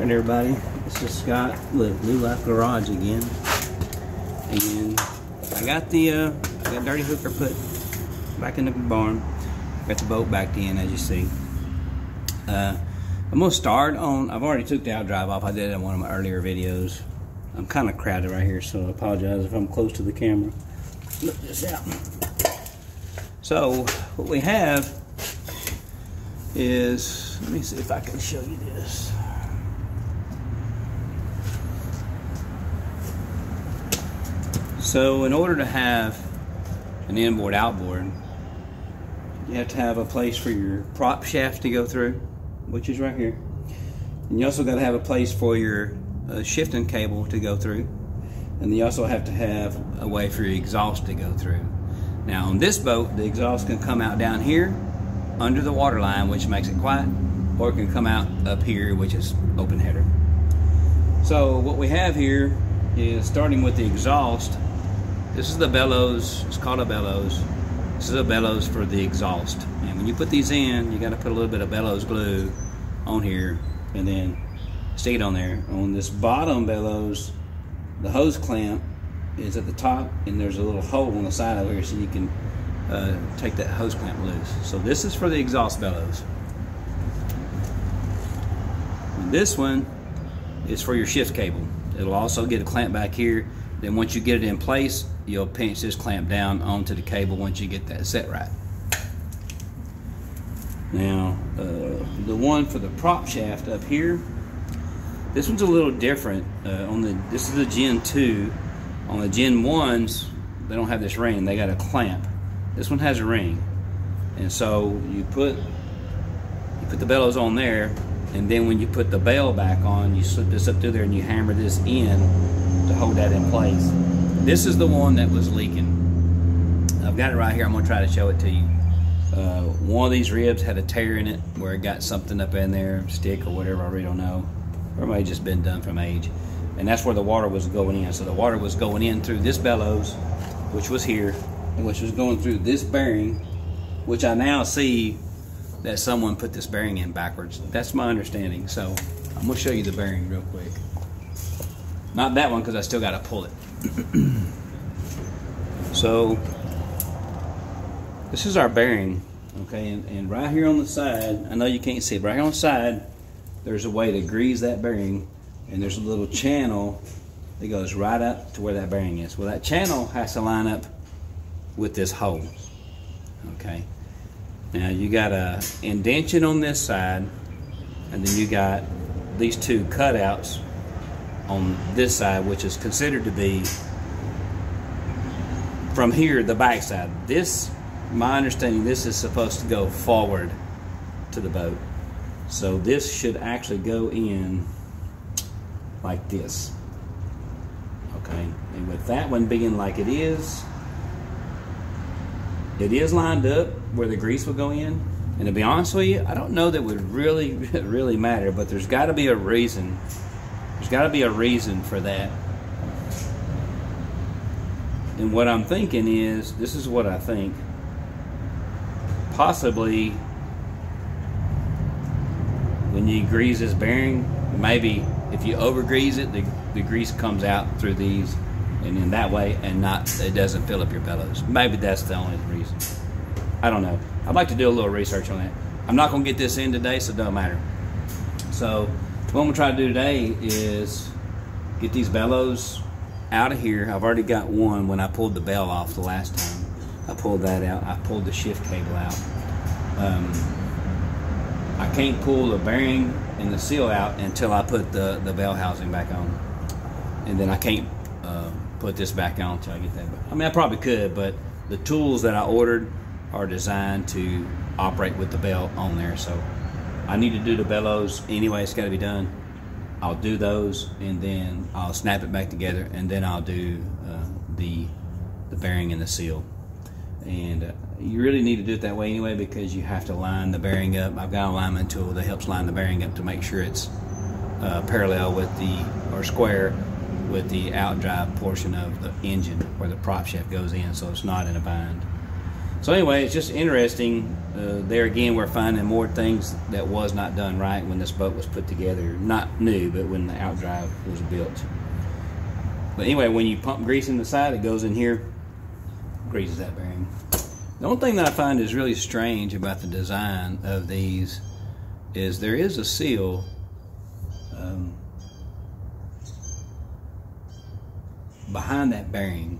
Alright everybody, this is Scott with New Life Garage again, and I got Dirty Hooker put back in the barn. Got the boat backed in, as you see. I'm gonna start on. I've already took the out drive off. I did it in one of my earlier videos. I'm kind of crowded right here, so I apologize if I'm close to the camera. Look this out. So what we have is, let me see if I can show you this. So in order to have an inboard outboard, you have to have a place for your prop shaft to go through, which is right here. And you also got to have a place for your shifting cable to go through. And you also have to have a way for your exhaust to go through. Now on this boat, the exhaust can come out down here under the water line, which makes it quiet, or it can come out up here, which is open header. So what we have here is, starting with the exhaust, this is the bellows. It's called a bellows. This is a bellows for the exhaust. And when you put these in, you got to put a little bit of bellows glue on here and then stick it on there. On this bottom bellows, the hose clamp is at the top, and there's a little hole on the side over here so you can take that hose clamp loose. So this is for the exhaust bellows. And this one is for your shift cable. It'll also get a clamp back here. Then once you get it in place, you'll pinch this clamp down onto the cable once you get that set right. Now, the one for the prop shaft up here, this one's a little different. This is the Gen 2. On the Gen 1s, they don't have this ring. They got a clamp. This one has a ring. And so you put the bellows on there, and then when you put the bell back on, you slip this up through there and you hammer this in to hold that in place. This is the one that was leaking. I've got it right here. I'm going to try to show it to you. One of these ribs had a tear in it where it got something up in there, stick or whatever, I really don't know. Or it may have just been done from age. And that's where the water was going in. So the water was going in through this bellows, which was here, and which was going through this bearing, which I now see that someone put this bearing in backwards. That's my understanding. So I'm going to show you the bearing real quick. Not that one, because I still got to pull it. So this is our bearing, okay? And right here on the side, I know you can't see it, but right here on the side, there's a way to grease that bearing, and there's a little channel that goes right up to where that bearing is. Well, that channel has to line up with this hole, okay? Now you got a indention on this side, and then you got these two cutouts on this side, which is considered to be from here, the back side. This, my understanding, this is supposed to go forward to the boat. So this should actually go in like this, okay? And with that one being like it is lined up where the grease will go in. And to be honest with you, I don't know that would really, really matter, but there's got to be a reason. There's got to be a reason for that. And what I'm thinking is, this is what I think. Possibly, when you grease this bearing, maybe if you over grease it, the grease comes out through these, and in that way, and it doesn't fill up your bellows. Maybe that's the only reason. I don't know. I'd like to do a little research on that. I'm not going to get this in today, so it doesn't matter. So what I'm going to try to do today is get these bellows out of here. I've already got one when I pulled the bell off the last time. I pulled that out. I pulled the shift cable out. I can't pull the bearing and the seal out until I put the bell housing back on. And then I can't put this back on until I get that. I mean, I probably could, but the tools that I ordered are designed to operate with the bell on there. So I need to do the bellows anyway. It's got to be done. I'll do those, and then I'll snap it back together, and then I'll do the bearing and the seal. And you really need to do it that way anyway, because you have to line the bearing up. I've got an alignment tool that helps line the bearing up to make sure it's parallel with or square with the outdrive portion of the engine where the prop shaft goes in, so it's not in a bind. So anyway, it's just interesting. There again, we're finding more things that was not done right when this boat was put together. Not new, but when the outdrive was built. But anyway, when you pump grease in the side, it goes in here, greases that bearing. The only thing that I find is really strange about the design of these is there is a seal behind that bearing,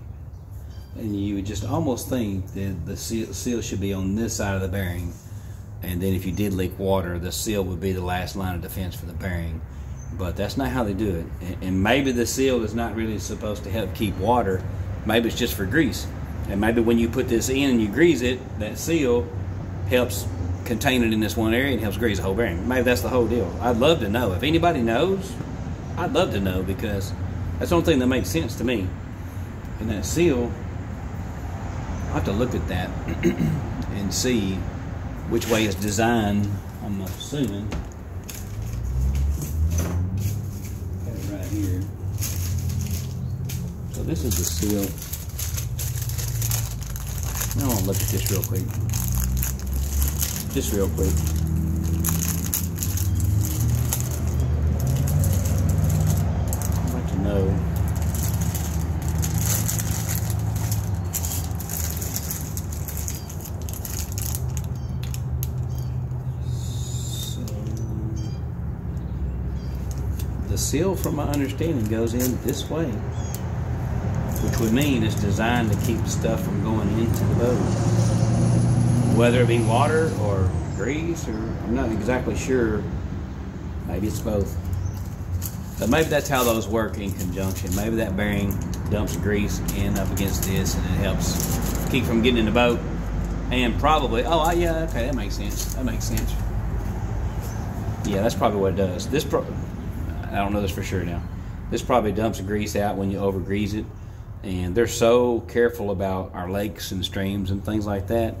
and you would just almost think that the seal should be on this side of the bearing, and then if you did leak water, the seal would be the last line of defense for the bearing. But that's not how they do it. And maybe the seal is not really supposed to help keep water. Maybe it's just for grease. And maybe when you put this in and you grease it, that seal helps contain it in this one area and helps grease the whole bearing. Maybe that's the whole deal. I'd love to know. If anybody knows, I'd love to know, because that's the only thing that makes sense to me. And that seal, I'll have to look at that and see which way it's designed, I'm assuming. Got it right here. So this is the seal. I want to look at this real quick. Just real quick. I'd like to know. The seal, from my understanding, goes in this way, which would mean it's designed to keep stuff from going into the boat, whether it be water or grease, or I'm not exactly sure. Maybe it's both, but maybe that's how those work in conjunction. Maybe that bearing dumps grease in up against this, and it helps keep from getting in the boat. And probably, oh yeah, okay, that makes sense. That makes sense. Yeah, that's probably what it does. I don't know this for sure now. This probably dumps the grease out when you over grease it. And they're so careful about our lakes and streams and things like that.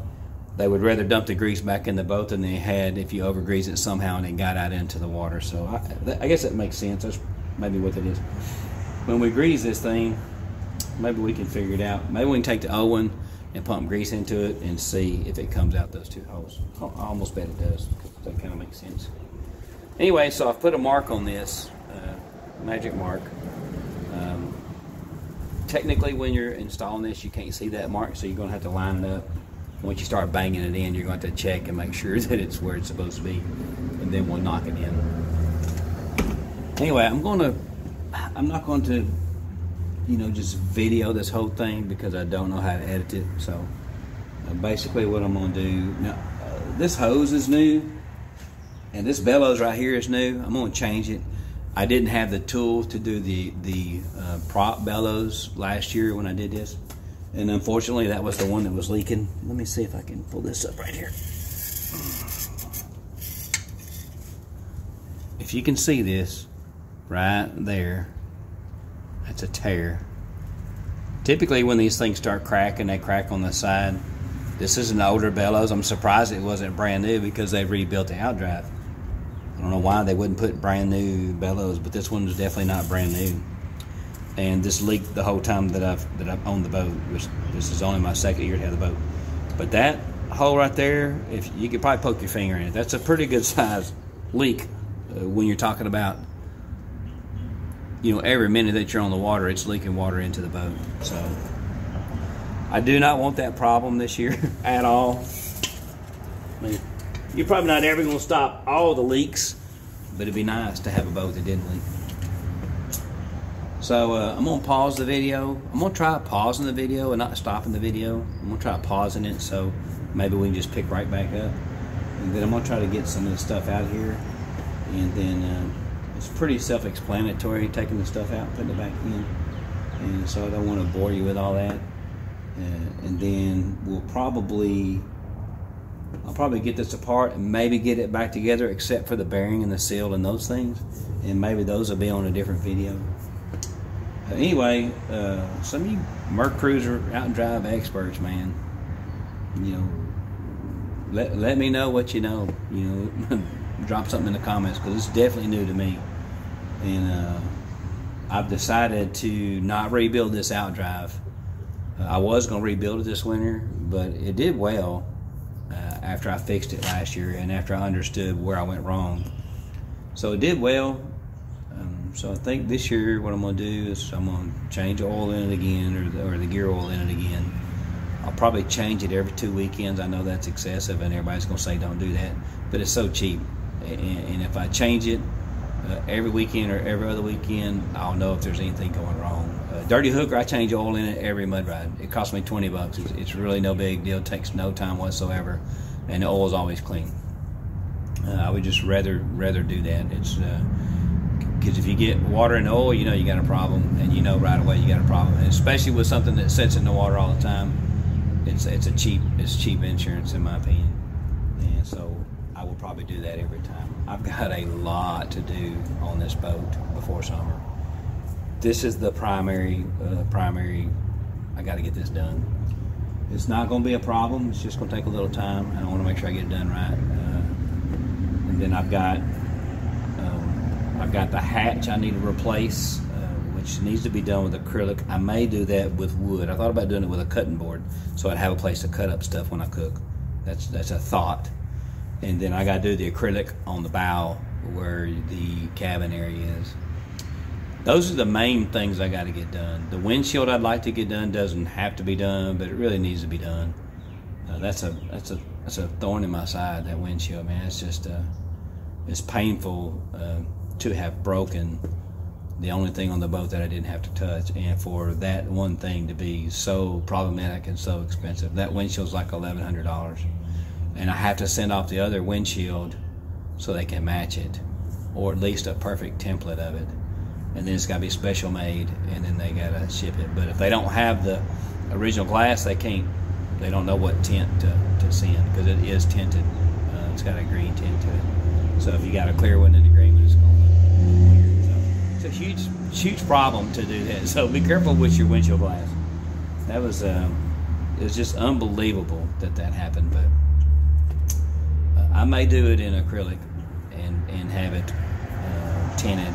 They would rather dump the grease back in the boat than they had if you over grease it somehow and it got out into the water. So I guess that makes sense. That's maybe what it is. When we grease this thing, maybe we can figure it out. Maybe we can take the Owen and pump grease into it and see if it comes out those two holes. I almost bet it does, because that kind of makes sense. Anyway, so I've put a mark on this. Magic mark. Technically, when you're installing this, you can't see that mark, so you're going to have to line it up. Once you start banging it in, you're going to have to check and make sure that it's where it's supposed to be, and then we'll knock it in. Anyway, I'm not going to, just video this whole thing, because I don't know how to edit it. So basically what I'm going to do now, this hose is new, and this bellows right here is new. I'm going to change it. I didn't have the tool to do the prop bellows last year when I did this, and unfortunately that was the one that was leaking. Let me see if I can pull this up right here. If you can see this right there, that's a tear. Typically when these things start cracking, they crack on the side. This is an older bellows. I'm surprised it wasn't brand new, because they rebuilt the outdrive. I don't know why they wouldn't put brand new bellows, but this one was definitely not brand new. And this leaked the whole time that I've owned the boat, which this is only my second year to have the boat. But that hole right there, if you could probably poke your finger in it, that's a pretty good size leak when you're talking about, every minute that you're on the water, it's leaking water into the boat. So I do not want that problem this year at all. I mean, you're probably not ever going to stop all the leaks, but it'd be nice to have a boat that didn't leak. So I'm going to pause the video. I'm going to try pausing the video and not stopping the video. I'm going to try pausing it, so maybe we can just pick right back up. And then I'm going to try to get some of the stuff out here. And then it's pretty self-explanatory, taking the stuff out, putting it back in. And so I don't want to bore you with all that. And then I'll probably get this apart and maybe get it back together, except for the bearing and the seal and those things. And maybe those will be on a different video. Anyway, some of you Mercruiser outdrive experts, man, let me know what you know. Drop something in the comments, because it's definitely new to me. And I've decided to not rebuild this outdrive I was going to rebuild it this winter, but it did well after I fixed it last year and after I understood where I went wrong. So it did well. So I think this year what I'm going to do is I'm going to change the oil in it again, or the gear oil in it again. I'll probably change it every 2 weekends. I know that's excessive and everybody's going to say don't do that, but it's so cheap. And if I change it every weekend or every other weekend, I'll know if there's anything going wrong. Dirty Hooker, I change oil in it every mud ride. It costs me $20. It's really no big deal. It takes no time whatsoever, and the oil is always clean. I would just rather do that. It's because if you get water in the oil, you know you got a problem, and you know right away you got a problem. And especially with something that sits in the water all the time, it's cheap insurance in my opinion. And so I will probably do that every time. I've got a lot to do on this boat before summer. This is the primary. I got to get this done. It's not going to be a problem. It's just going to take a little time, and I want to make sure I get it done right. And then I've got the hatch I need to replace, which needs to be done with acrylic. I may do that with wood. I thought about doing it with a cutting board, so I'd have a place to cut up stuff when I cook. That's a thought. And then I got to do the acrylic on the bow where the cabin area is. Those are the main things I got to get done. The windshield I'd like to get done. Doesn't have to be done, but it really needs to be done. That's a thorn in my side, that windshield, man. It's just it's painful to have broken the only thing on the boat that I didn't have to touch, and for that one thing to be so problematic and so expensive. That windshield's like $1,100, and I have to send off the other windshield so they can match it, or at least a perfect template of it. And then it's got to be special made, and then they got to ship it. But if they don't have the original glass, they don't know what tint to send, because it is tinted. It's got a green tint to it. So if you got a clear one and a green one, it's going to look weird. So it's a huge problem to do that. So be careful with your windshield glass. That was it was just unbelievable that happened. But I may do it in acrylic and have it tinted,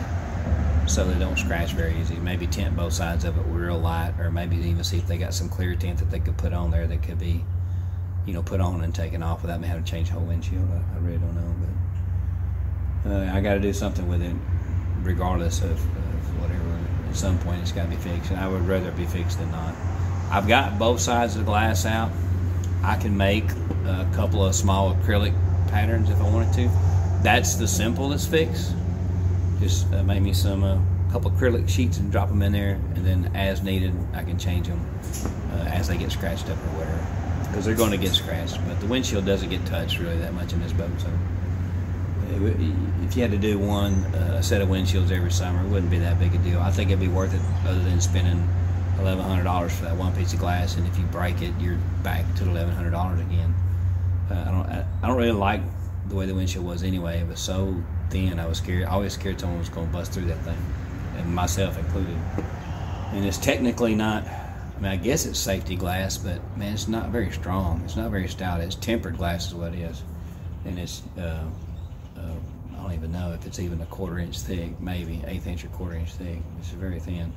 so they don't scratch very easy. Maybe tint both sides of it real light, or maybe even see if they got some clear tint that they could put on there that could be, put on and taken off without me having to change the whole windshield. I really don't know, but I got to do something with it, regardless of whatever. At some point, it's got to be fixed, and I would rather it be fixed than not. I've got both sides of the glass out. I can make a couple of small acrylic patterns if I wanted to. That's the simplest fix. Just make me some couple acrylic sheets and drop them in there, and then as needed I can change them as they get scratched up or whatever, because they're going to get scratched. But the windshield doesn't get touched really that much in this boat, so if you had to do a set of windshields every summer, it wouldn't be that big a deal. I think it'd be worth it, other than spending $1,100 for that one piece of glass, and if you break it, you're back to $1,100 again. I don't really like the way the windshield was anyway. It was so thin. I was scared. I always scared someone was going to bust through that thing, and myself included. And it's technically not, I guess it's safety glass, but man, it's not very strong. It's not very stout. It's tempered glass is what it is. And it's I don't even know if it's even a 1/4 inch thick, maybe 1/8 inch or 1/4 inch thick. It's very thin.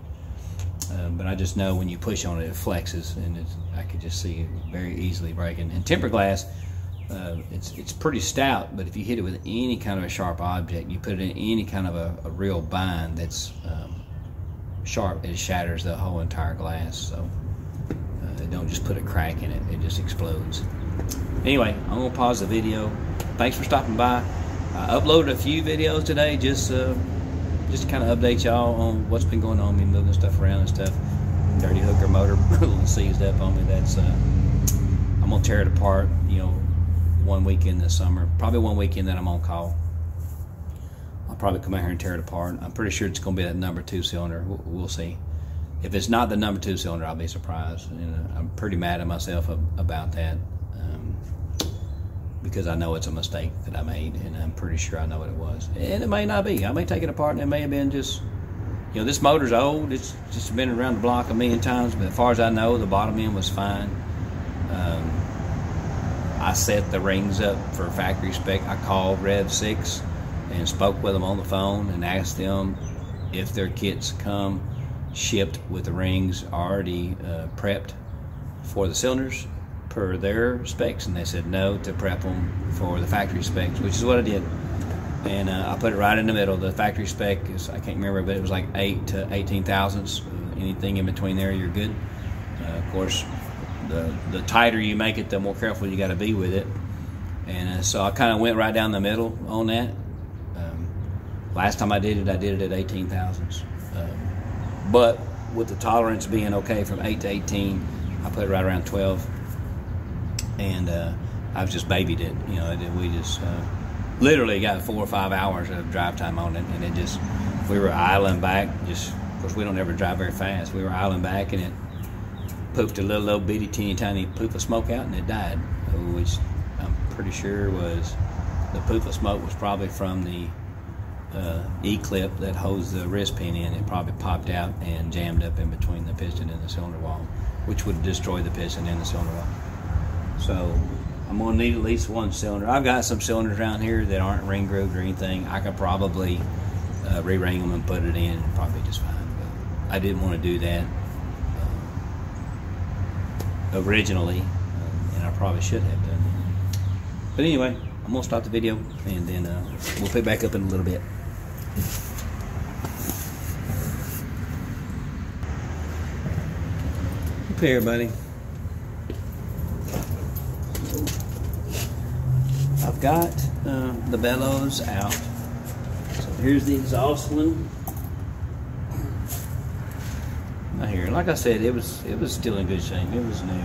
But I just know when you push on it, it flexes, and I could just see it very easily breaking. And tempered glass, it's pretty stout, but if you hit it with any kind of a sharp object, you put it in any kind of a real bind that's sharp, it shatters the whole entire glass. So don't just put a crack in it, it just explodes. Anyway, I'm gonna pause the video. Thanks for stopping by. I uploaded a few videos today, just to kind of update y'all on what's been going on, me moving stuff around and stuff. Dirty Hooker motor a little seized up on me. That's I'm gonna tear it apart, one weekend this summer. Probably one weekend that I'm on call. I'll probably come out here and tear it apart. I'm pretty sure it's gonna be that number 2 cylinder. We'll see. If it's not the number 2 cylinder, I'll be surprised. I'm pretty mad at myself about that, because I know it's a mistake that I made, and I'm pretty sure I know what it was. And it may not be. I may take it apart, and it may have been just, this motor's old. It's just been around the block a million times, but as far as I know, the bottom end was fine. I set the rings up for factory spec. I called Rev 6 and spoke with them on the phone and asked them if their kits come shipped with the rings already prepped for the cylinders per their specs, and they said no to prep them for the factory specs, which is what I did. And I put it right in the middle. The factory spec is, I can't remember, but it was like 8 to 18 thousandths. Anything in between there, you're good. Of course, the tighter you make it, the more careful you got to be with it. And so I kind of went right down the middle on that. Last time I did it at 18 thousandths. But with the tolerance being okay from 8 to 18, I put it right around 12. And I've just babied it. You know, we just literally got 4 or 5 hours of drive time on it, and it just, we were idling back. Just, of course, we don't ever drive very fast. We were idling back, and it poofed a little bitty, teeny tiny poof of smoke out, and it died. Which I'm pretty sure was, the poof of smoke was probably from the E-clip that holds the wrist pin in. It probably popped out and jammed up in between the piston and the cylinder wall, which would destroy the piston and the cylinder wall. So I'm going to need at least one cylinder. I've got some cylinders around here that aren't ring grooved or anything. I could probably re-ring them and put it in and probably just fine. But I didn't want to do that originally, and I probably should have done it. But anyway, I'm going to stop the video, and then we'll pick back up in a little bit. Up here, buddy. I've got the bellows out. So here's the exhaust one. Right here. Like I said, it was still in good shape. It was new.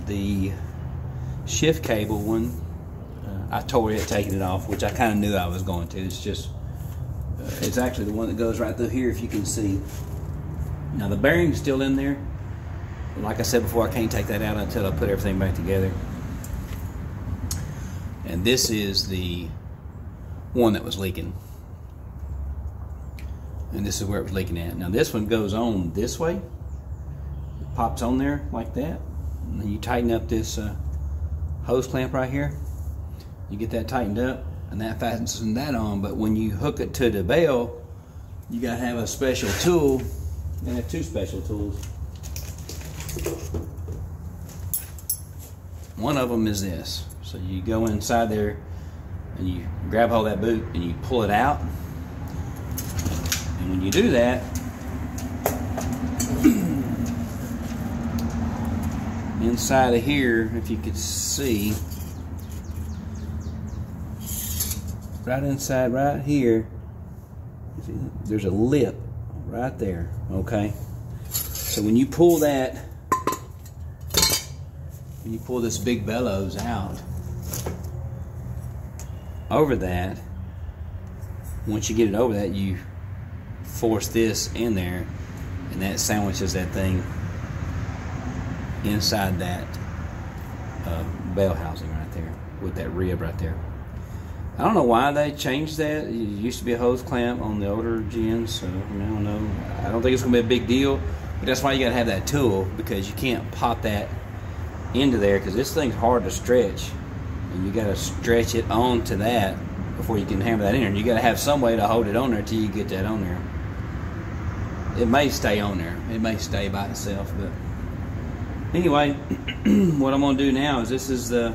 The shift cable one, I tore it taking it off, which I kind of knew I was going to. It's just, it's actually the one that goes right through here, if you can see. Now the bearing's still in there. Like I said before, I can't take that out until I put everything back together. And this is the one that was leaking. And this is where it was leaking at. Now this one goes on this way. It pops on there like that. And then you tighten up this hose clamp right here. You get that tightened up, and that fastens that on. But when you hook it to the bell, you gotta have a special tool. You have two special tools. One of them is this. So you go inside there and you grab hold of that boot and you pull it out. And when you do that, inside of here, if you could see, right inside right here, there's a lip right there, okay? So when you pull that, when you pull this big bellows out, over that, once you get it over that, you force this in there, and that sandwiches that thing inside that bell housing right there, with that rib right there. I don't know why they changed that. It used to be a hose clamp on the older gens, so I don't know. I don't think it's going to be a big deal, but that's why you got to have that tool, because you can't pop that into there, because this thing's hard to stretch, and you got to stretch it onto that before you can hammer that in there. And you got to have some way to hold it on there till you get that on there. It may stay on there. It may stay by itself, but anyway, what I'm going to do now is, this is the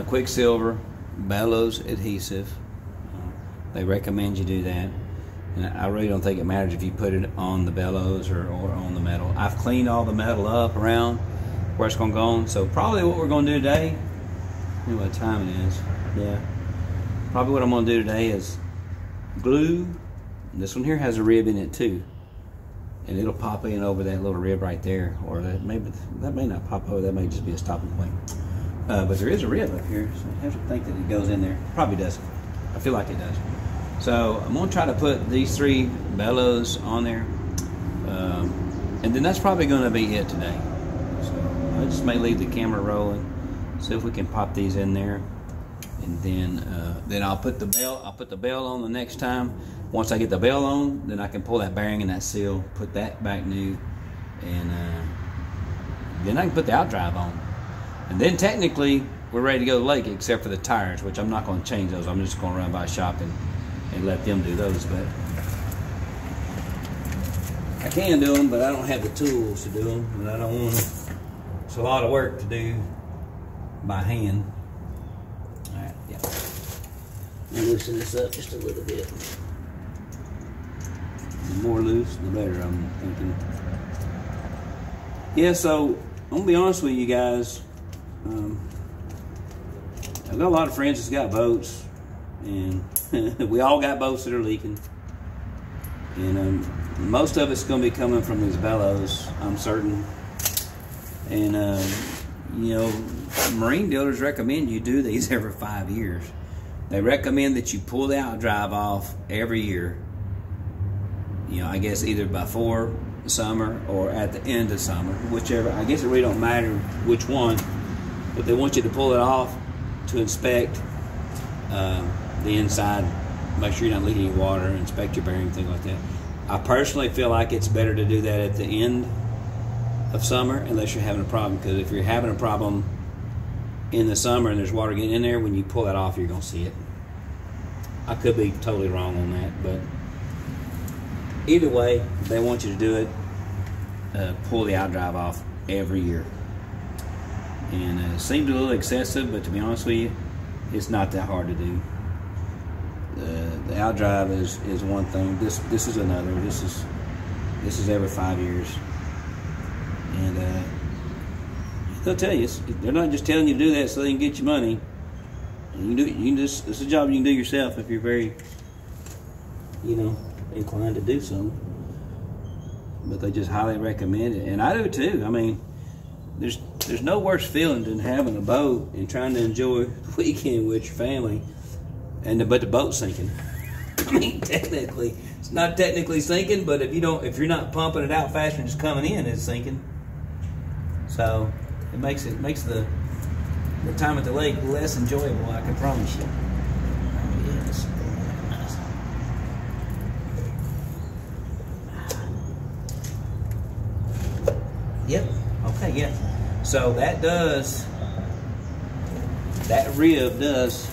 Quicksilver bellows adhesive. They recommend you do that, and I really don't think it matters if you put it on the bellows or on the metal. I've cleaned all the metal up around where it's going to go on, so probably what we're going to do today, I don't know what time it is, yeah, probably what I'm going to do today is glue. This one here has a rib in it too, and it'll pop in over that little rib right there, or that may not pop over, that may just be a stopping point. But there is a rib up here, so I have to think that it goes in there. Probably doesn't. I feel like it does. So I'm going to try to put these 3 bellows on there, and then that's probably going to be it today. So I just may leave the camera rolling, see if we can pop these in there, and then I'll put the bell. I'll put the bell on the next time. Once I get the bell on, then I can pull that bearing and that seal, put that back new, and then I can put the outdrive on. And then technically, we're ready to go to the lake, except for the tires, which I'm not going to change those. I'm just going to run by shop and let them do those. But I can do them, but I don't have the tools to do them, and I don't want to. It's a lot of work to do by hand. All right, yeah. Let me loosen this up just a little bit. The more loose, the better, I'm thinking. Yeah, so I'm gonna be honest with you guys. I've got a lot of friends that's got boats, and we all got boats that are leaking. And most of it's going to be coming from these bellows, I'm certain. And you know, marine dealers recommend you do these every 5 years. They recommend that you pull the outdrive off every year. You know, I guess either before summer or at the end of summer, whichever. I guess it really don't matter which one, but they want you to pull it off to inspect the inside, make sure you're not leaking any water, inspect your bearing, things like that. I personally feel like it's better to do that at the end of summer unless you're having a problem, because if you're having a problem in the summer and there's water getting in there, when you pull that off, you're going to see it. I could be totally wrong on that, but either way, they want you to do it, pull the outdrive off every year. And it seems a little excessive, but to be honest with you, it's not that hard to do. The outdrive is one thing. This is another. This is every 5 years. And they'll tell you, they're not just telling you to do that so they can get you money. You can just, it's a job you can do yourself if you're very, you know, inclined to do so. But they just highly recommend it, and I do too. I mean, there's no worse feeling than having a boat and trying to enjoy the weekend with your family, but the boat's sinking. I mean, technically, it's not technically sinking, but if you're not pumping it out faster than it's coming in, it's sinking. So it makes the time at the lake less enjoyable, I can promise you. Oh yes. Yep. Okay, yeah. So that rib does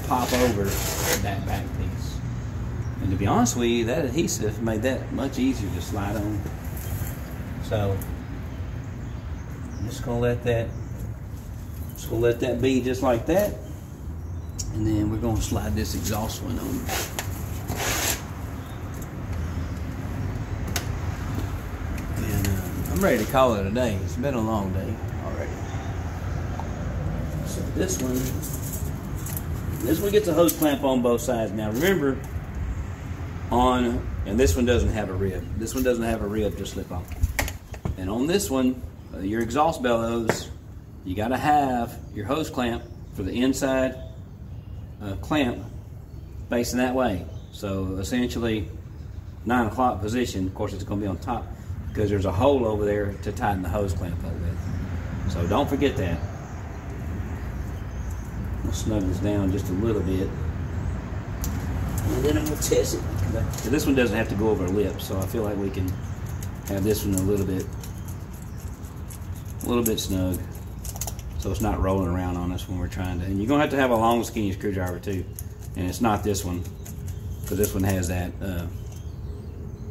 pop over that back piece. And to be honest with you, that adhesive made that much easier to slide on. So I'm just gonna let that be just like that. And then we're gonna slide this exhaust one on. I'm ready to call it a day. It's been a long day already. So this one gets a hose clamp on both sides. Now remember, and this one doesn't have a rib. This one doesn't have a rib to slip on. And on this one, your exhaust bellows, you got to have your hose clamp for the inside clamp facing that way. So essentially, 9 o'clock position. Of course, it's going to be on top, because there's a hole over there to tighten the hose clamp up with. So don't forget that. I'll snug this down just a little bit. And then I'm going to test it. So this one doesn't have to go over a lip, so I feel like we can have this one a little bit snug, so it's not rolling around on us when we're trying to. And you're going to have a long, skinny screwdriver too. And it's not this one, because this one has that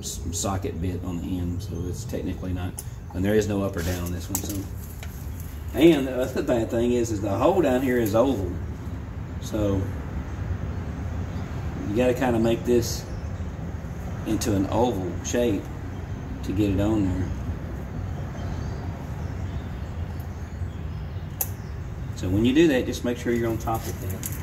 socket bit on the end, so it's technically not, and there is no up or down on this one. So, and the other bad thing is the hole down here is oval, so you got to kind of make this into an oval shape to get it on there. So when you do that, just make sure you're on top of that.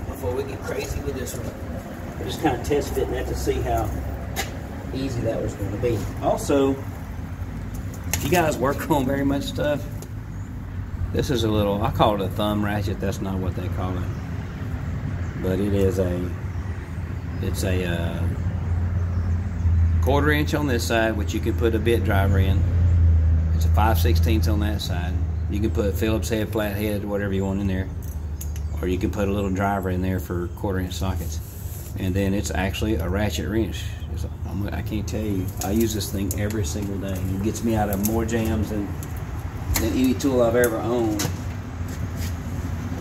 Before we get crazy with this one, we're just kind of test fitting that to see how easy that was going to be. Also, if you guys work on very much stuff, this is a little, I call it a thumb ratchet. That's not what they call it, but it's a 1/4 inch on this side, which you can put a bit driver in. It's a 5/16 on that side. You can put Phillips head, flat head, whatever you want in there. Or you can put a little driver in there for 1/4 inch sockets. And then it's actually a ratchet wrench. I can't tell you. I use this thing every single day. It gets me out of more jams than any tool I've ever owned.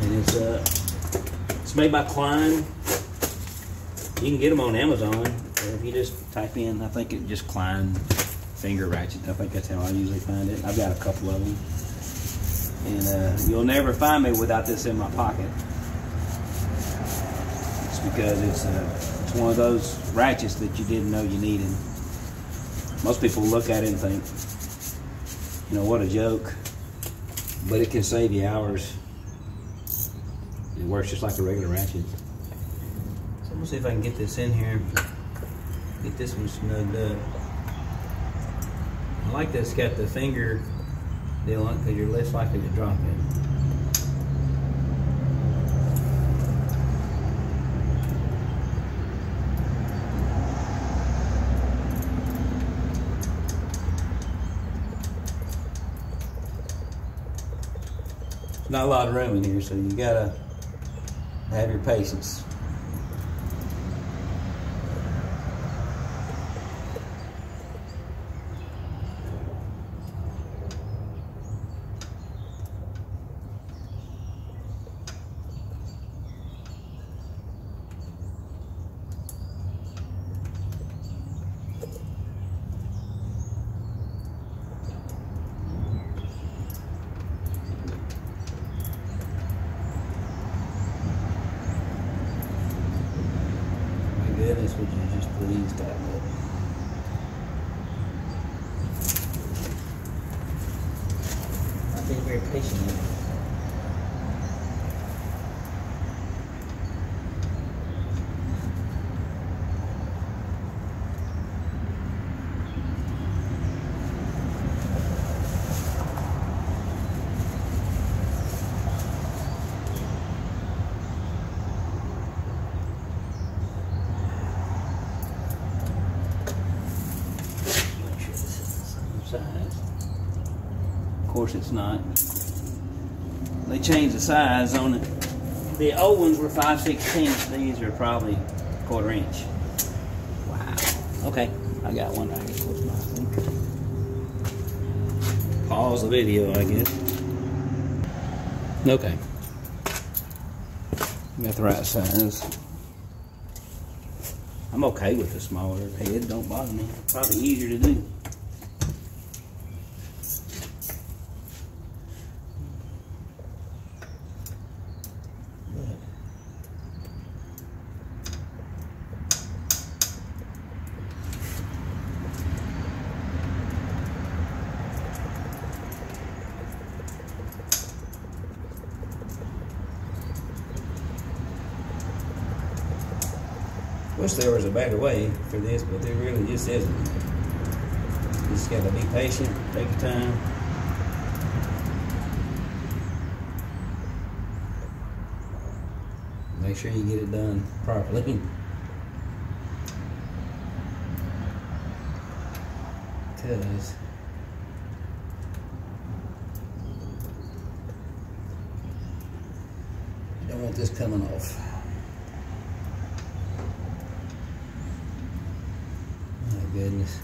And it's made by Klein. You can get them on Amazon. If you just type in, I think it just Klein finger ratchet. I think that's how I usually find it. I've got a couple of them. And you'll never find me without this in my pocket. It's because it's one of those ratchets that you didn't know you needed. Most people look at it and think, you know, what a joke. But it can save you hours. It works just like a regular ratchet. So I'm gonna see if I can get this in here. Get this one snugged up. I like that it's got the finger deal on it because you're less likely to drop it. Not a lot of room in here, so you gotta have your patience. Goodness, would you just please tap it? Not being very patient. Of course it's not. They changed the size on it. The old ones were 5/16. These are probably 1/4 inch. Wow. Okay, I got one right here close by, I think. Pause the video, I guess. Okay. Got the right size. I'm okay with the smaller head. Don't bother me. Probably easier to do. Wish there was a better way for this, but there really just isn't. You just gotta be patient, take your time. Make sure you get it done properly. Because you don't want this coming off. Goodness.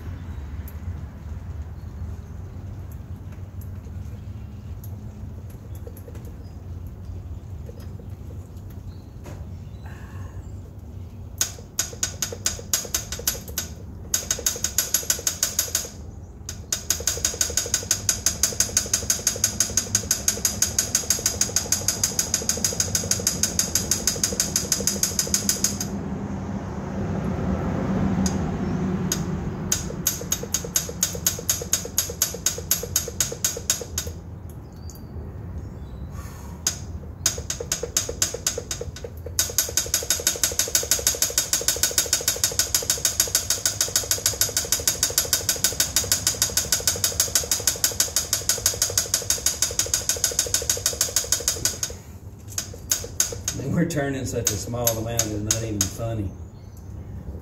We're turning such a small amount, it's not even funny.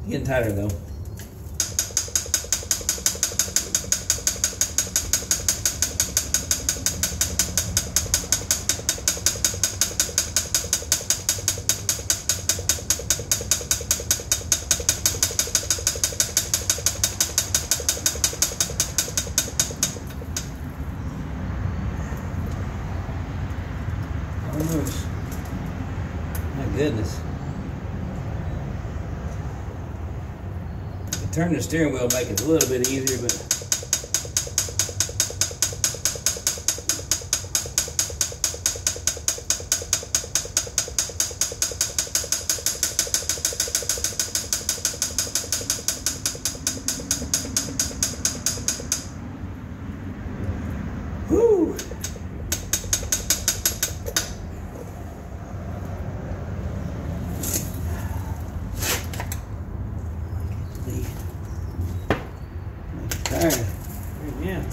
It's getting tighter though. goodness. Turn the steering wheel, make it a little bit easier, but whoo. Turn. Yeah.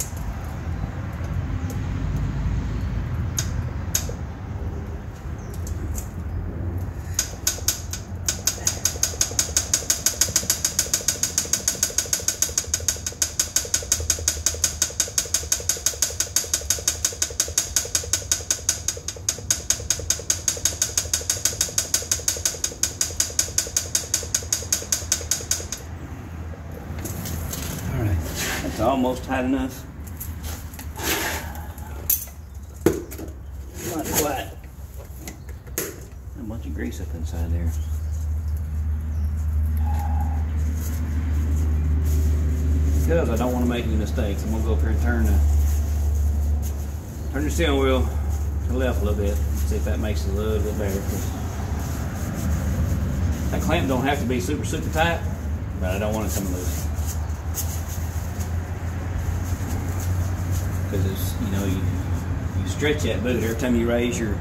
It's almost tight enough. Not quite. A bunch of grease up inside there. Because I don't want to make any mistakes, I'm gonna go up here and turn the steering wheel to the left a little bit. See if that makes it a little bit better. That clamp don't have to be super tight, but I don't want it coming loose. Because it's, you know, you stretch that boot every time you raise your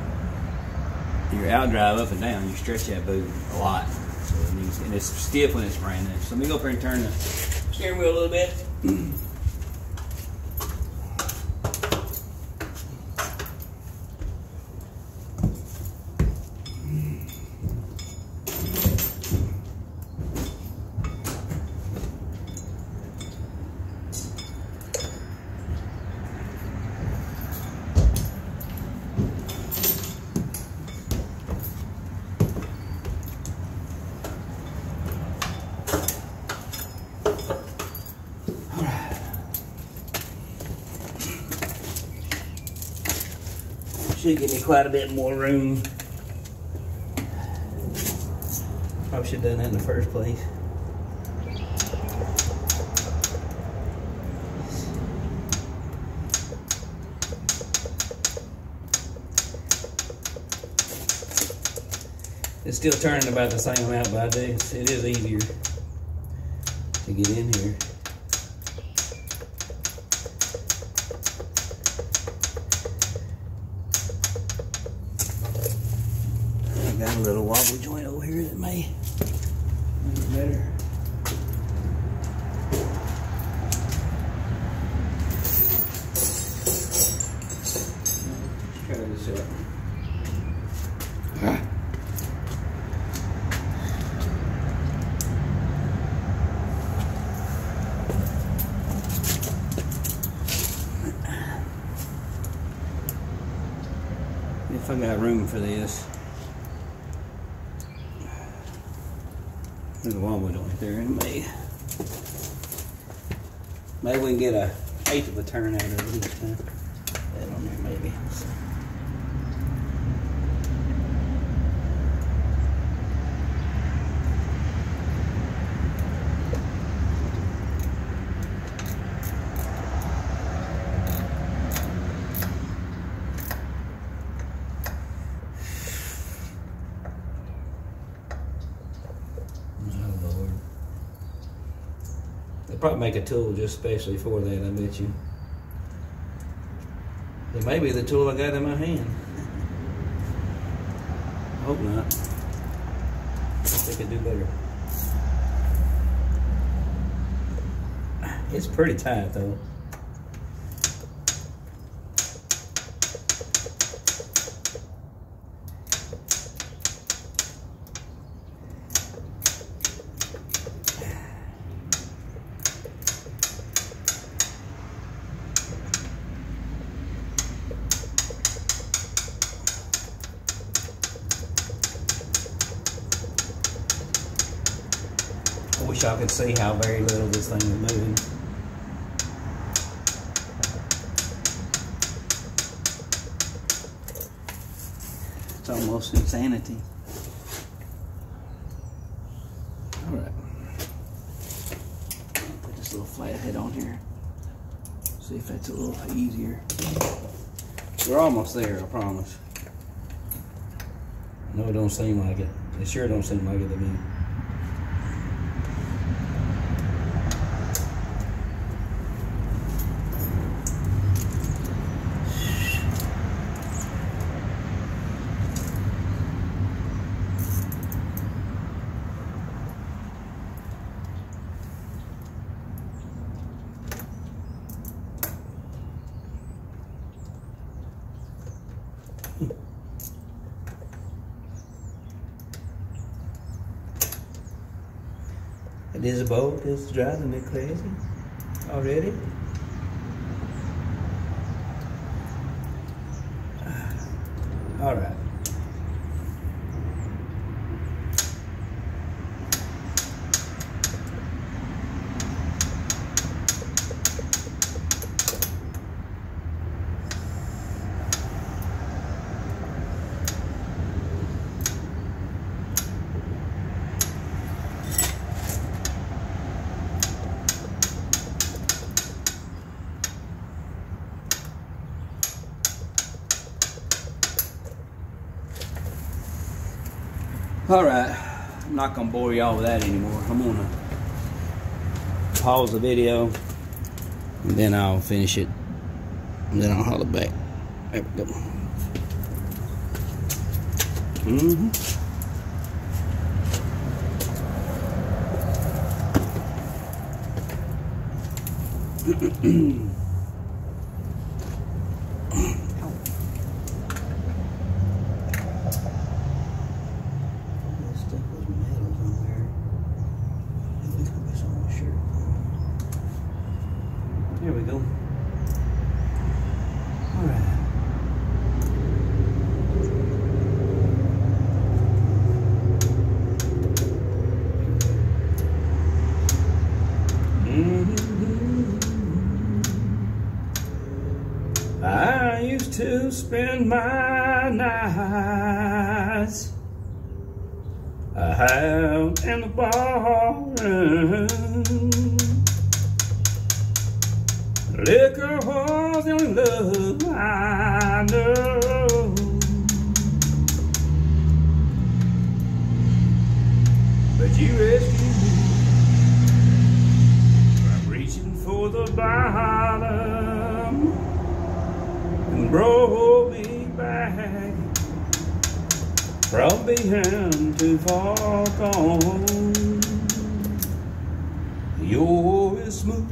outdrive up and down. You stretch that boot a lot, so it needs, and it's stiff when it's brand new. So let me go up here and turn the steering wheel a little bit. Should give me quite a bit more room. Probably should have done that in the first place. It's still turning about the same amount, but it is easier to get in here. Got a little wobble joint over here that may make it better. Let's try this out. If I got room for this. There's a wobble joint there, and maybe we can get a eighth of a turn out of it each time. That on there, maybe. They'll probably make a tool just especially for that, I bet you. It may be the tool I got in my hand. I hope not. I think they could do better. It's pretty tight though. I wish I could see how very little this thing is moving. It's almost insanity. All right. Put this little flathead on here. See if that's a little easier. We're almost there, I promise. No, it don't seem like it. It sure don't seem like it to me. This boat is driving me crazy already. All right. All right, I'm not gonna bore y'all with that anymore. I'm gonna pause the video and then I'll finish it and then I'll holler back. There we go. There we go. All right. I used to spend my nights out in the barroom. Liquor was the only love I know. But you rescued me by reaching for the bottom and brought me back from behind too far gone. You're as smooth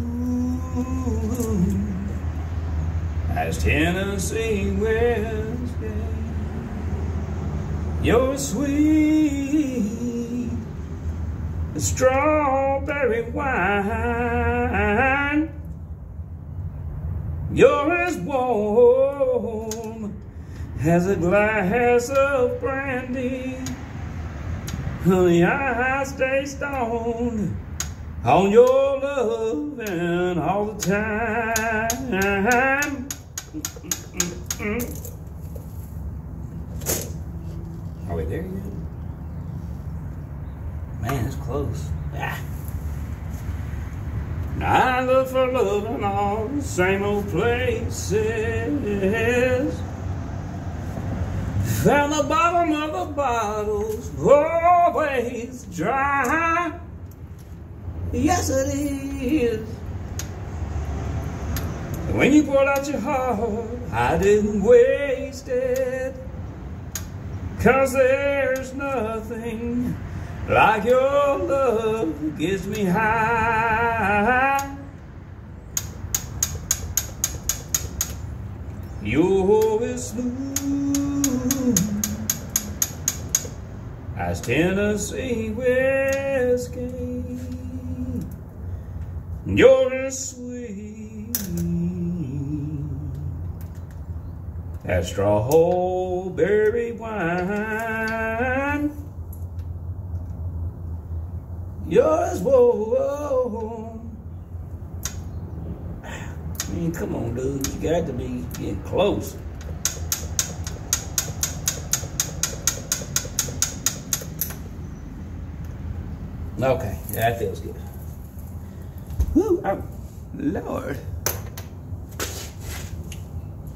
as Tennessee whiskey. You're sweet as strawberry wine. You're as warm as a glass of brandy. Honey, I stay stoned on your loving all the time. Are we there yet? Man, it's close. Ah. I look for love in all the same old places. And the bottom of the bottle's always dry. Yes, it is. When you poured out your heart, I didn't waste it. 'Cause there's nothing like your love that gets me high. You're as smooth as Tennessee whiskey. You're as sweet as strawberry wine. You're as warm. I mean, come on, dude. You got to be getting close. Okay, yeah, that feels good. Woo, oh, Lord.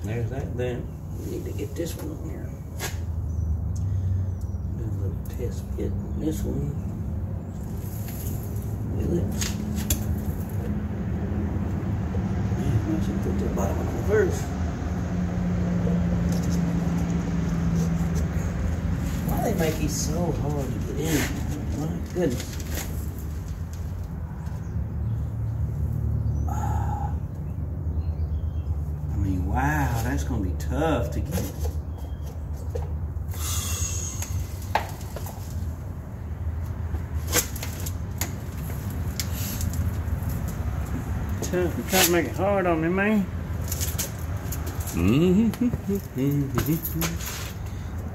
There's that then. We need to get this one on here. Do a little test fit on this one. Will it? Man, I should put the bottom one on first. Why they make these so hard to get in? My goodness. I mean, wow, that's gonna be tough to get. Tough. You're trying to make it hard on me, man.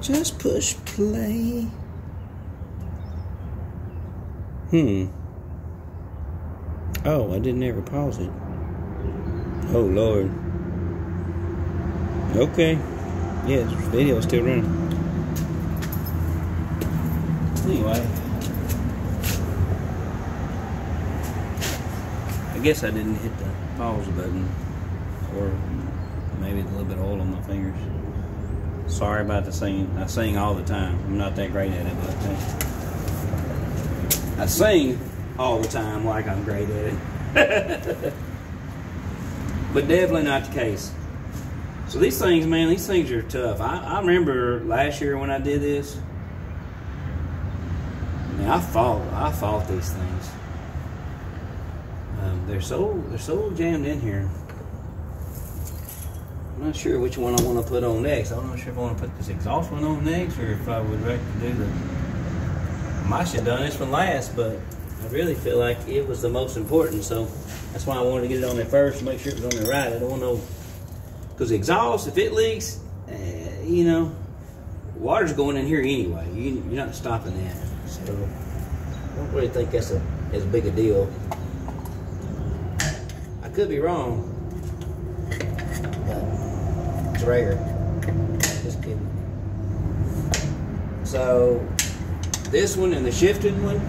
Just push play. Oh, I didn't ever pause it. Oh, Lord. Okay. Yeah, this video's still running. Anyway. I guess I didn't hit the pause button. Or maybe a little bit of oil on my fingers. Sorry about the singing. I sing all the time. I'm not that great at it, but I sing all the time like I'm great at it. But definitely not the case. So these things, man, these things are tough. I remember last year when I did this. Man, I fought these things. They're so jammed in here. I'm not sure which one I want to put on next. I'm not sure if I want to put this exhaust one on next or if I would rather do the... I might have done this one last, but I really feel like it was the most important, so that's why I wanted to get it on there first to make sure it was on there right. I don't want no... Because the exhaust, if it leaks, you know, water's going in here anyway. You're not stopping that. So I don't really think that's as big a deal. I could be wrong. It's rare. Just kidding. So this one and the shifted one,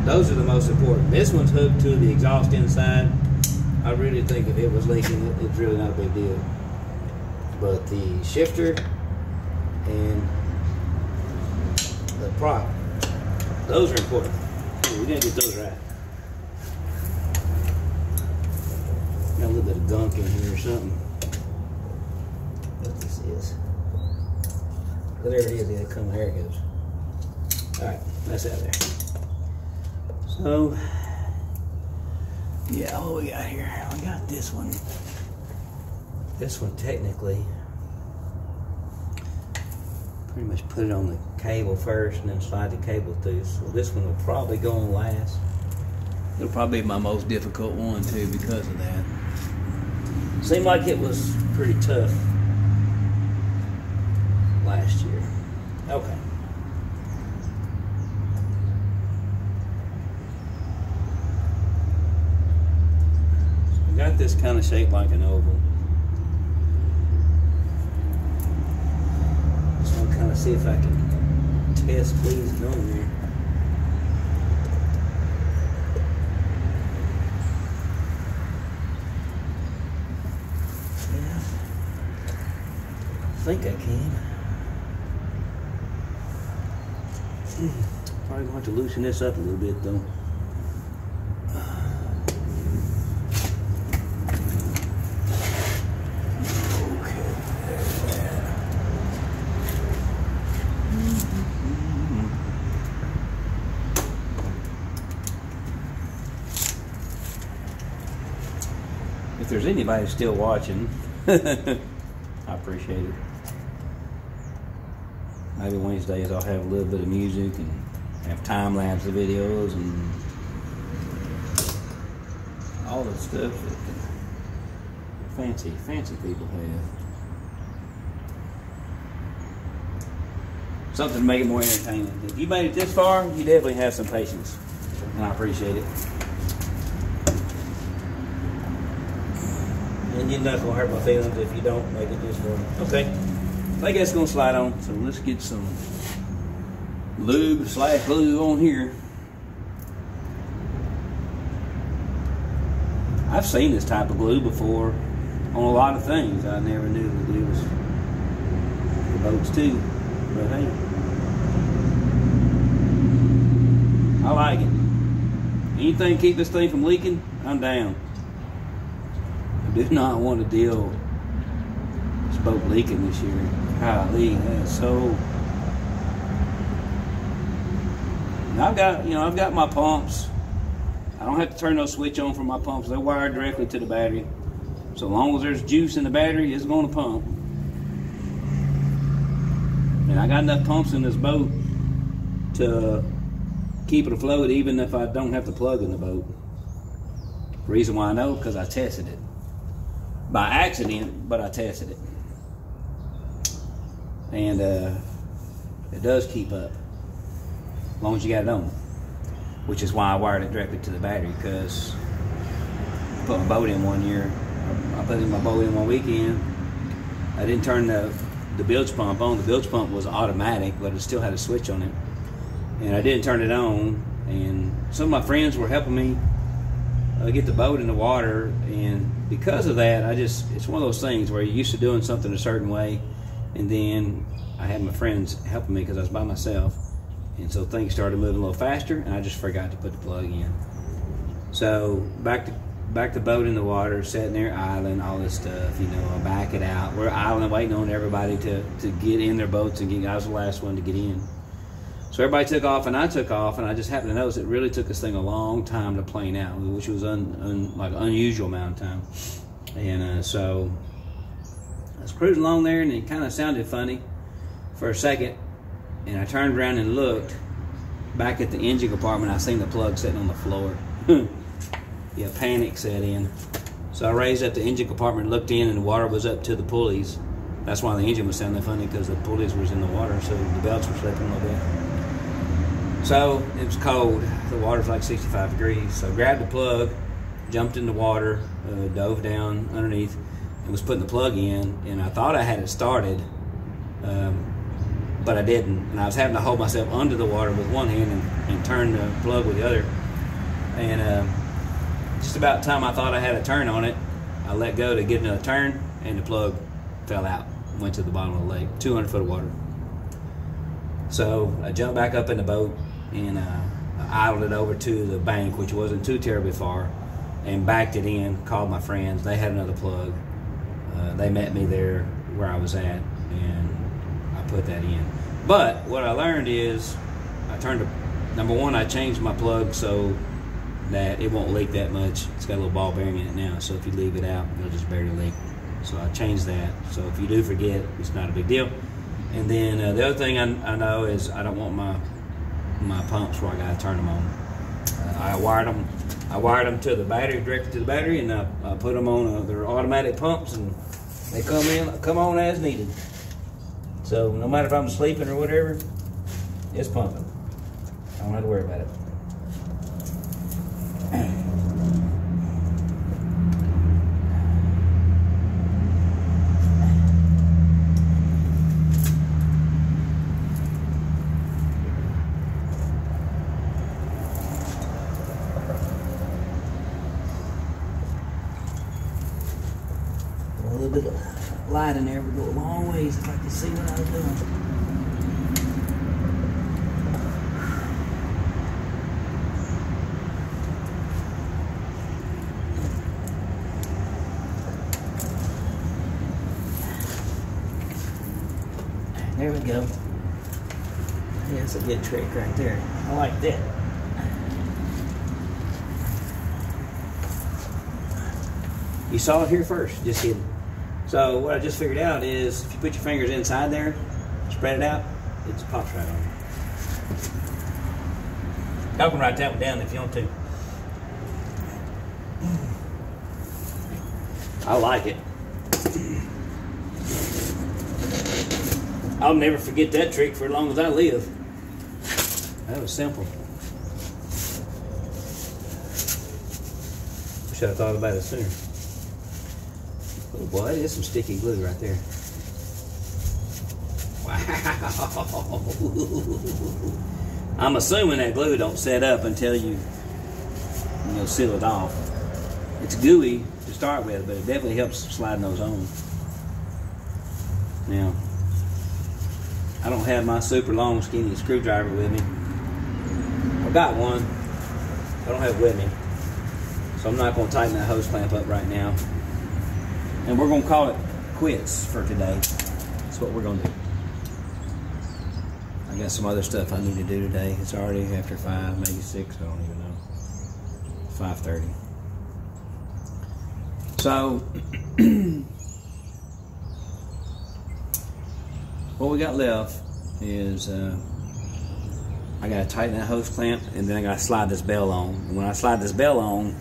those are the most important. This one's hooked to the exhaust inside. I really think if it was leaking, it's really not a big deal. But the shifter and the prop, those are important. We didn't get those right. Got a little bit of gunk in here or something. What this is. But there it is, yeah, there it goes. Alright, that's out there. So, yeah, what we got here? We got this one. This one technically, pretty much put it on the cable first and then slide the cable through. So this one will probably go on last. It'll probably be my most difficult one too because of that. Seemed like it was pretty tough last year. Okay. So I got this kind of shaped like an oval. So I'll kind of see if I can test squeeze it on there. Yeah. I think I can. Probably going to have to loosen this up a little bit though. If there's anybody still watching, I appreciate it. Maybe Wednesdays I'll have a little bit of music and have time-lapse of videos and all the stuff that fancy people have. Something to make it more entertaining. If you made it this far, you definitely have some patience, and I appreciate it. And you're not gonna hurt my feelings if you don't make it this far. Okay, I guess it's gonna slide on. So let's get some lube/glue on here. I've seen this type of glue before on a lot of things. I never knew the glue was for boats too. But hey, I like it. Anything to keep this thing from leaking, I'm down. I do not want to deal with this boat leaking this year. Golly, that is so. And I've got my pumps. I don't have to turn no switch on for my pumps. They're wired directly to the battery. So long as there's juice in the battery, it's going to pump. And I got enough pumps in this boat to keep it afloat even if I don't have to plug in the boat. The reason why I know, because I tested it. By accident, but I tested it. And it does keep up. As long as you got it on. Which is why I wired it directly to the battery, because I put my boat in one year. I put in my boat in one weekend. I didn't turn the bilge pump on. The bilge pump was automatic, but it still had a switch on it. And I didn't turn it on. And some of my friends were helping me get the boat in the water. And because of that, it's one of those things where you're used to doing something a certain way. And then I had my friends helping me because I was by myself. And so things started moving a little faster, and I just forgot to put the plug in. So back to boat in the water, sitting there idling, all this stuff, I back it out. We're idling, waiting on everybody to get in their boats and get. I was the last one to get in. So everybody took off, and I took off, and I just happened to notice it really took this thing a long time to plane out, which was like an unusual amount of time. And so I was cruising along there, and it kind of sounded funny for a second. And I turned around and looked back at the engine compartment. I seen the plug sitting on the floor. Yeah, panic set in. So I raised up the engine compartment, looked in, and the water was up to the pulleys. That's why the engine was sounding funny, because the pulleys was in the water, so the belts were slipping a little bit. So it was cold. The water's like 65 degrees. So I grabbed the plug, jumped in the water, dove down underneath, and was putting the plug in. And I thought I had it started. But I didn't, and I was having to hold myself under the water with one hand and turn the plug with the other. And just about the time I thought I had a turn on it, I let go to get another turn, and the plug fell out, went to the bottom of the lake, 200 foot of water. So I jumped back up in the boat, and I idled it over to the bank, which wasn't too terribly far, and backed it in, called my friends. They had another plug. They met me there where I was at, and put that in. But what I learned is number one, I changed my plug so that it won't leak that much. It's got a little ball bearing in it now, so if you leave it out, it'll just barely leak. So I changed that. So if you do forget, it's not a big deal. And then the other thing I know is I don't want my pumps where I gotta turn them on. I wired them to the battery, directly to the battery, and I put them on their automatic pumps, and they come on as needed. So no matter if I'm sleeping or whatever, it's pumping. I don't have to worry about it. A little bit of light in there would go a long ways if I could see what I was doing. There we go. Yeah, that's a good trick right there. I like that. You saw it here first, just kidding. So what I just figured out is if you put your fingers inside there, spread it out, it pops right on. Y'all can write that one down if you want to. I like it. I'll never forget that trick for as long as I live. That was simple. Wish I'd thought about it sooner. Oh boy, that is some sticky glue right there. Wow. I'm assuming that glue don't set up until you seal it off. It's gooey to start with, but it definitely helps sliding those on. Now, I don't have my super long skinny screwdriver with me. I've got one, I don't have it with me. So I'm not going to tighten that hose clamp up right now. And we're going to call it quits for today. That's what we're going to do. I got some other stuff I need to do today. It's already after 5, maybe 6, I don't even know. 5:30. So, what we got left is I got to tighten that hose clamp, and then I got to slide this bell on. And when I slide this bell on,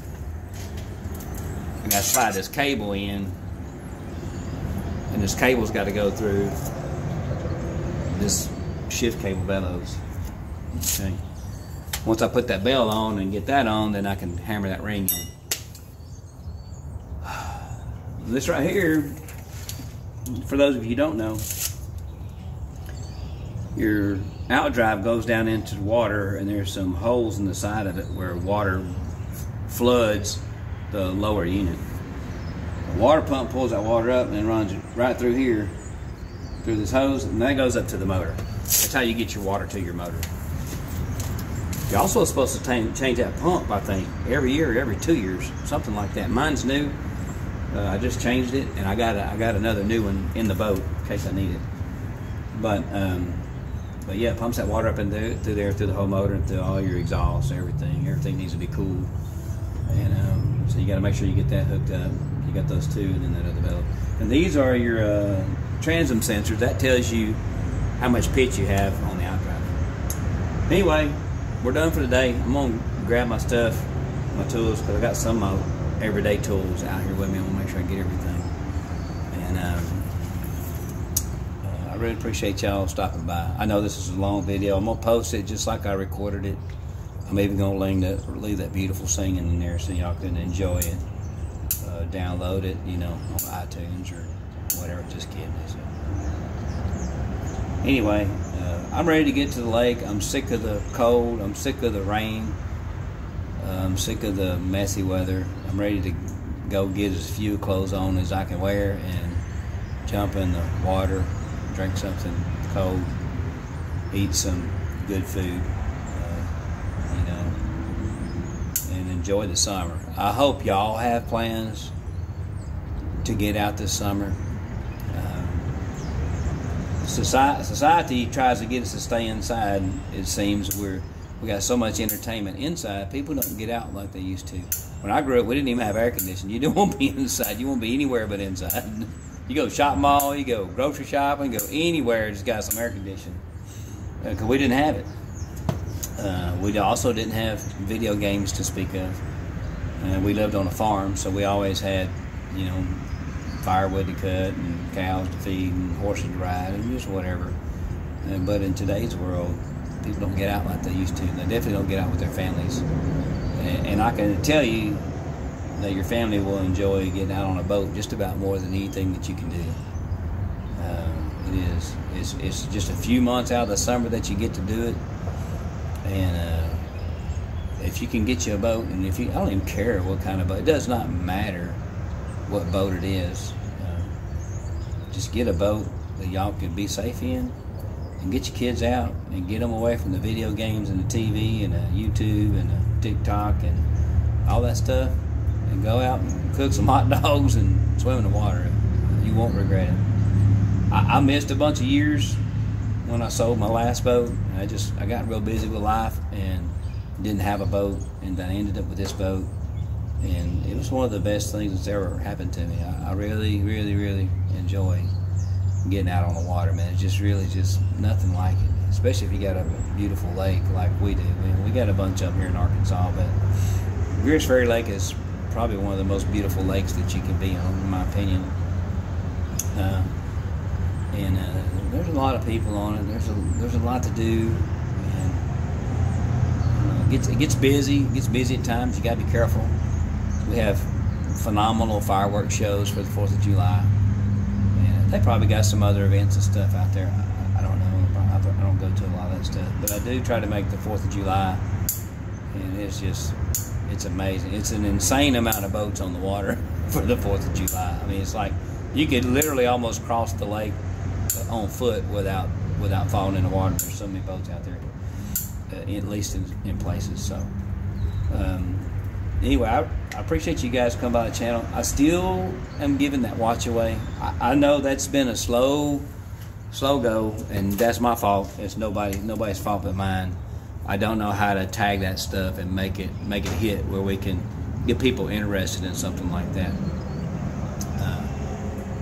I got to slide this cable in, and this cable's got to go through this shift cable bellows. Okay. Once I put that bell on and get that on, then I can hammer that ring in. This right here, for those of you who don't know, your outdrive goes down into the water, and there's some holes in the side of it where water floods the lower unit. The water pump pulls that water up and runs right through here, through this hose, and that goes up to the motor. That's how you get your water to your motor. You're also supposed to change that pump, I think, every year or every 2 years, something like that. Mine's new. I just changed it, and I got another new one in the boat in case I need it. But yeah, it pumps that water up through there, through the whole motor, and through all your exhausts, everything. Everything needs to be cooled, and so you got to make sure you get that hooked up. You got those two, and then that other valve. And these are your transom sensors. That tells you how much pitch you have on the outdrive. Anyway, we're done for today. I'm gonna grab my stuff, my tools, because I got some of my everyday tools out here with me. I want to make sure I get everything. And I really appreciate y'all stopping by. I know this is a long video. I'm gonna post it just like I recorded it. I'm even gonna leave that beautiful singing in there so y'all can enjoy it. Download it, you know, on iTunes or whatever. Just kidding. So, anyway, I'm ready to get to the lake. I'm sick of the cold. I'm sick of the rain. I'm sick of the messy weather. I'm ready to go get as few clothes on as I can wear and jump in the water, drink something cold, eat some good food, you know, and enjoy the summer. I hope y'all have plans to get out this summer. Society tries to get us to stay inside. It seems we got so much entertainment inside. People don't get out like they used to. When I grew up, we didn't even have air conditioning. You don't want to be inside. You won't be anywhere but inside. You go shop mall, you go grocery shopping, go anywhere, just got some air conditioning. Because we didn't have it. We also didn't have video games to speak of. We lived on a farm, so we always had, you know, firewood to cut and cows to feed and horses to ride and just whatever. But in today's world, people don't get out like they used to. They definitely don't get out with their families. And I can tell you that your family will enjoy getting out on a boat just about more than anything that you can do. It is. It's just a few months out of the summer that you get to do it. And if you can get you a boat, and I don't even care what kind of boat. It does not matter what boat it is. Just get a boat that y'all can be safe in, and get your kids out and get them away from the video games and the TV and the YouTube and the TikTok and all that stuff, and go out and cook some hot dogs and swim in the water. You won't regret it. I missed a bunch of years when I sold my last boat. I got real busy with life and didn't have a boat, and I ended up with this boat, and it was one of the best things that's ever happened to me. I really, really, really enjoy getting out on the water, man. It's just really just nothing like it, especially if you got a beautiful lake like we do. We got a bunch up here in Arkansas, but Greers Ferry Lake is probably one of the most beautiful lakes that you can be on, in my opinion. And there's a lot of people on it. There's a lot to do, and it gets busy. It gets busy at times. You got to be careful. We have phenomenal fireworks shows for the 4th of July. And they probably got some other events and stuff out there. I don't know. I don't go to a lot of that stuff, but I do try to make the 4th of July, and it's It's amazing. It's an insane amount of boats on the water for the 4th of July. I mean, it's like you could literally almost cross the lake on foot without falling in the water. There's so many boats out there, at least in places. So anyway, I appreciate you guys coming by the channel. I still am giving that watch away. I know that's been a slow go, and that's my fault. It's nobody's fault but mine. I don't know how to tag that stuff and make it hit where we can get people interested in something like that.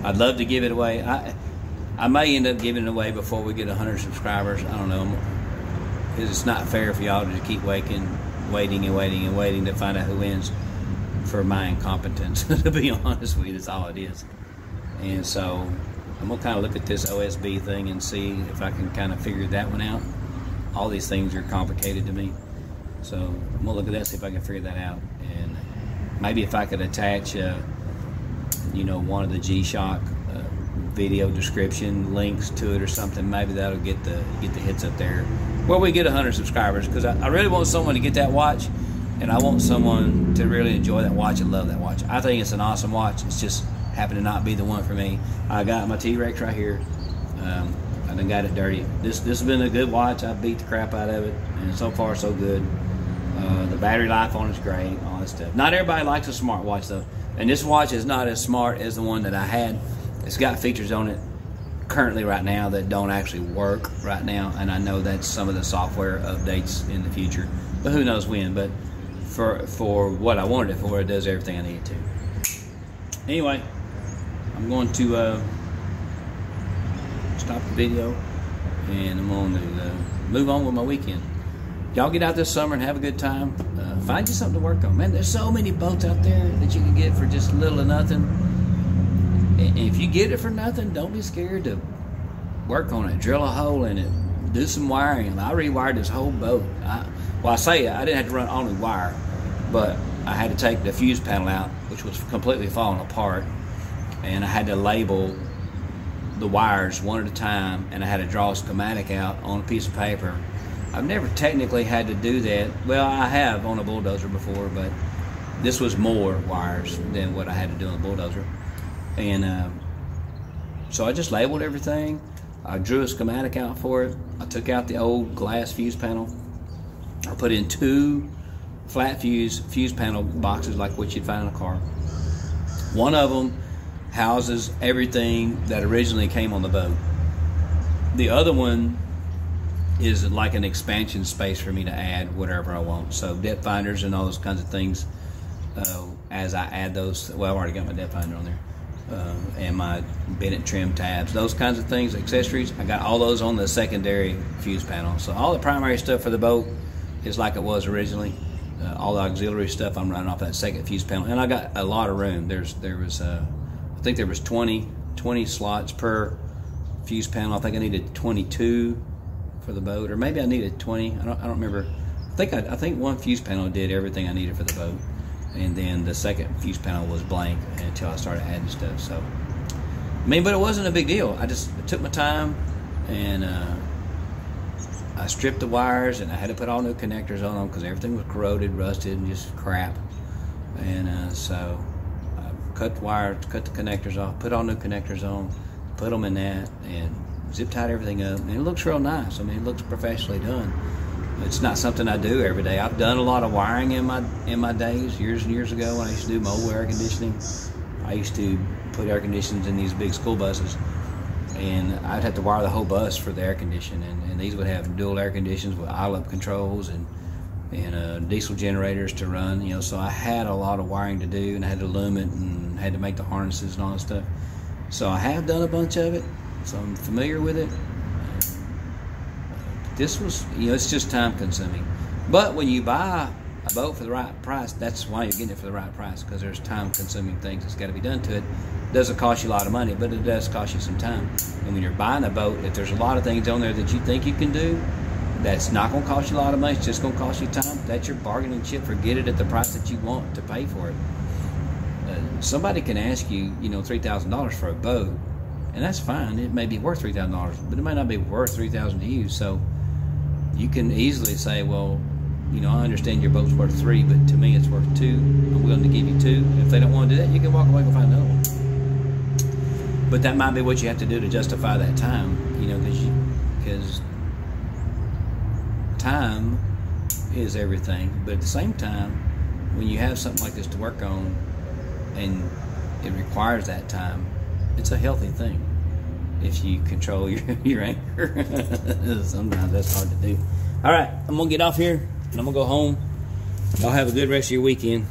I'd love to give it away. I may end up giving it away before we get 100 subscribers. I don't know, because it's not fair for y'all to keep waiting to find out who wins for my incompetence. To be honest with you, that's all it is. And so I'm gonna kind of look at this OSB thing and see if I can kind of figure that one out. All these things are complicated to me, so I'm gonna look at that, see if I can figure that out. And maybe if I could attach, one of the G-Shock video description links to it or something, maybe that'll get the hits up there where we get 100 subscribers. Because I really want someone to get that watch, and I want someone to really enjoy that watch and love that watch. I think it's an awesome watch. It's just happened to not be the one for me. I got my T-Rex right here. I done got it dirty. This has been a good watch. I beat the crap out of it, and so far so good. The battery life on it's great, all that stuff. Not everybody likes a smart watch though, and this watch is not as smart as the one that I had. It's got features on it currently right now that don't actually work right now, and I know that's some of the software updates in the future, but who knows when. But for what I wanted it for, it does everything I need it to. Anyway, I'm going to stop the video, and I'm going to move on with my weekend. Y'all get out this summer and have a good time. Find you something to work on. Man, there's so many boats out there that you can get for just little or nothing. And if you get it for nothing, don't be scared to work on it. Drill a hole in it. Do some wiring. I rewired this whole boat. I didn't have to run only wire, but I had to take the fuse panel out, which was completely falling apart, and I had to label the wires one at a time, and I had to draw a schematic out on a piece of paper. I've never technically had to do that. Well, I have on a bulldozer before, but this was more wires than what I had to do on a bulldozer. And so I just labeled everything. I drew a schematic out for it. I took out the old glass fuse panel. I put in 2 flat fuse panel boxes like what you'd find in a car. One of them houses everything that originally came on the boat. The other one is like an expansion space for me to add whatever I want. So depth finders and all those kinds of things. As I add those, well, I've already got my depth finder on there, and my Bennett trim tabs, those kinds of things, accessories. I got all those on the secondary fuse panel. So all the primary stuff for the boat is like it was originally. All the auxiliary stuff I'm running off that second fuse panel, and I got a lot of room. I think there was 20 slots per fuse panel. I think I needed 22 for the boat, or maybe I needed 20. I don't remember. I think one fuse panel did everything I needed for the boat, and then the second fuse panel was blank until I started adding stuff. So, but it wasn't a big deal. I took my time, and I stripped the wires, and I had to put all new connectors on them because everything was corroded, rusted, and just crap. And so I cut the wires, cut the connectors off, put all new connectors on, put them in that, and zip tied everything up. And it looks real nice. I mean, it looks professionally done. It's not something I do every day. I've done a lot of wiring in my days, years and years ago, when I used to do mobile air conditioning. I used to put air conditioners in these big school buses, and I'd have to wire the whole bus for the air conditioning, and these would have dual air conditions with idle-up controls and diesel generators to run, so I had a lot of wiring to do, and I had to loom it and had to make the harnesses and all that stuff. So I have done a bunch of it, so I'm familiar with it. This was, it's just time consuming. But when you buy a boat for the right price, that's why you're getting it for the right price, because there's time consuming things that's got to be done to it. It doesn't cost you a lot of money, but it does cost you some time. And when you're buying a boat, if there's a lot of things on there that you think you can do, that's not going to cost you a lot of money, it's just going to cost you time, that's your bargaining chip. Forget it at the price that you want to pay for it. Somebody can ask you, $3,000 for a boat, and that's fine. It may be worth $3,000, but it may not be worth $3,000 to you. So you can easily say, well, you know, I understand your boat's worth 3, but to me it's worth 2. I'm willing to give you 2. And if they don't want to do that, you can walk away and go find another one. But that might be what you have to do to justify that time, you know, because time is everything. But at the same time, when you have something like this to work on and it requires that time, it's a healthy thing if you control your anger. Sometimes that's hard to do. All right, I'm going to get off here and I'm going to go home. Y'all have a good rest of your weekend.